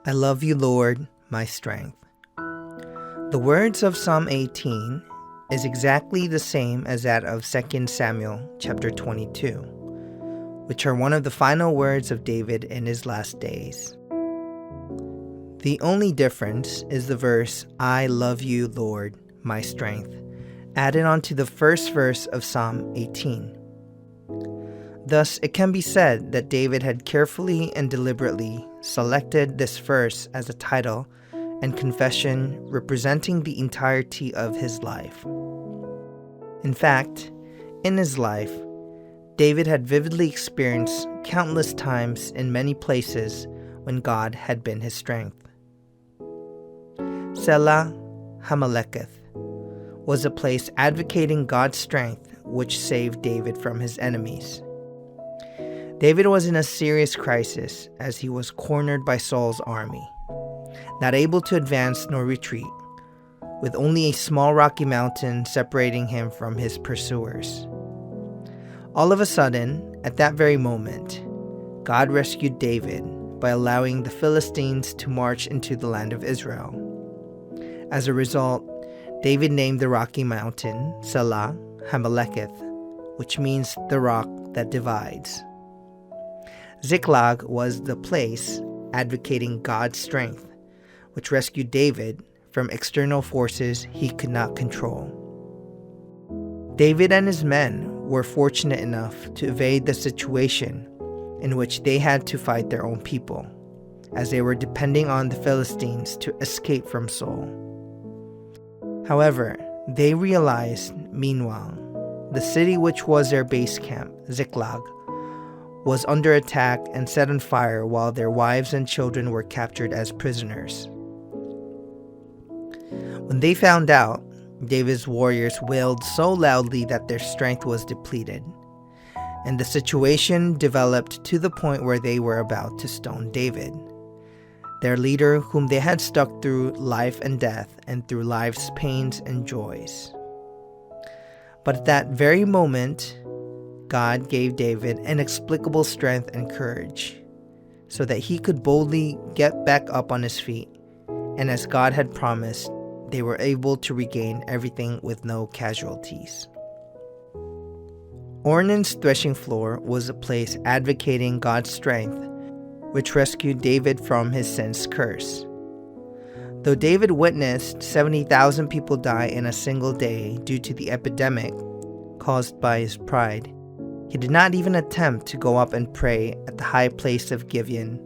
I love you, Lord, my strength. The words of Psalm 18 is exactly the same as that of 2 Samuel chapter 22, which are one of the final words of David in his last days. The only difference is the verse, I love you, Lord, my strength, added onto the first verse of Psalm 18. Thus, it can be said that David had carefully and deliberately selected this verse as a title and confession representing the entirety of his life. In fact, in his life, David had vividly experienced countless times in many places when God had been his strength. Selah Hamaleketh was a place advocating God's strength which saved David from his enemies. David was in a serious crisis as he was cornered by Saul's army, not able to advance nor retreat, with only a small rocky mountain separating him from his pursuers. All of a sudden, at that very moment, God rescued David by allowing the Philistines to march into the land of Israel. As a result, David named the rocky mountain Selah Hamaleketh, which means the rock that divides. Ziklag was the place advocating God's strength, which rescued David from external forces he could not control. David and his men were fortunate enough to evade the situation in which they had to fight their own people, as they were depending on the Philistines to escape from Saul. However, they realized, meanwhile, the city which was their base camp, Ziklag, was under attack and set on fire while their wives and children were captured as prisoners. When they found out, David's warriors wailed so loudly that their strength was depleted, and the situation developed to the point where they were about to stone David, their leader whom they had stuck through life and death and through life's pains and joys. But at that very moment, God gave David inexplicable strength and courage so that he could boldly get back up on his feet, and as God had promised, they were able to regain everything with no casualties. Ornan's threshing floor was a place advocating God's strength, which rescued David from his sin's curse. Though David witnessed 70,000 people die in a single day due to the epidemic caused by his pride, he did not even attempt to go up and pray at the high place of Gibeon,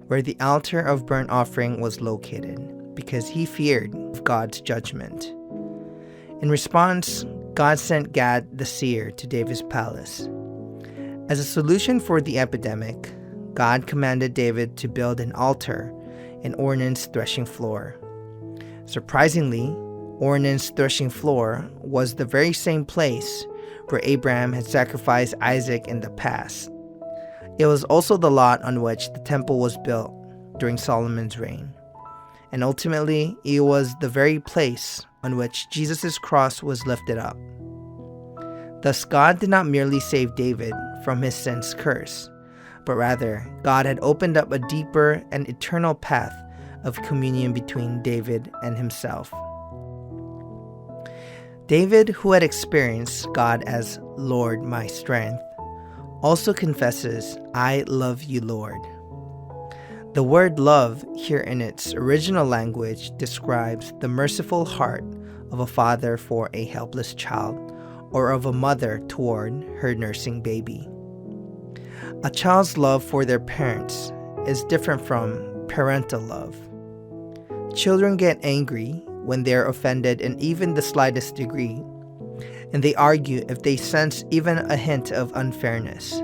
where the altar of burnt offering was located, because he feared God's judgment. In response, God sent Gad the seer to David's palace. As a solution for the epidemic, God commanded David to build an altar in Ornan's threshing floor. Surprisingly, Ornan's threshing floor was the very same place where Abraham had sacrificed Isaac in the past. It was also the lot on which the temple was built during Solomon's reign. And ultimately, it was the very place on which Jesus' cross was lifted up. Thus, God did not merely save David from his sin's curse, but rather, God had opened up a deeper and eternal path of communion between David and himself. David, who had experienced God as Lord, my strength, also confesses, I love you, Lord. The word love here in its original language describes the merciful heart of a father for a helpless child or of a mother toward her nursing baby. A child's love for their parents is different from parental love. Children get angry when they are offended in even the slightest degree, and they argue if they sense even a hint of unfairness.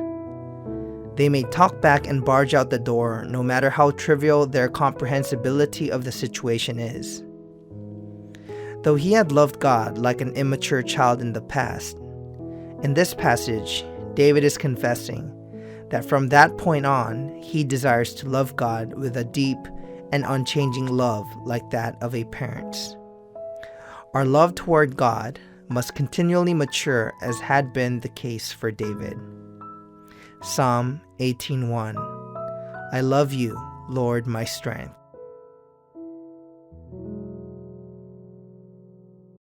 They may talk back and barge out the door no matter how trivial their comprehensibility of the situation is. Though he had loved God like an immature child in the past, in this passage, David is confessing that from that point on, he desires to love God with a deep and unchanging love like that of a parent's. Our love toward God must continually mature as had been the case for David. Psalm 18:1. I love you, Lord, my strength.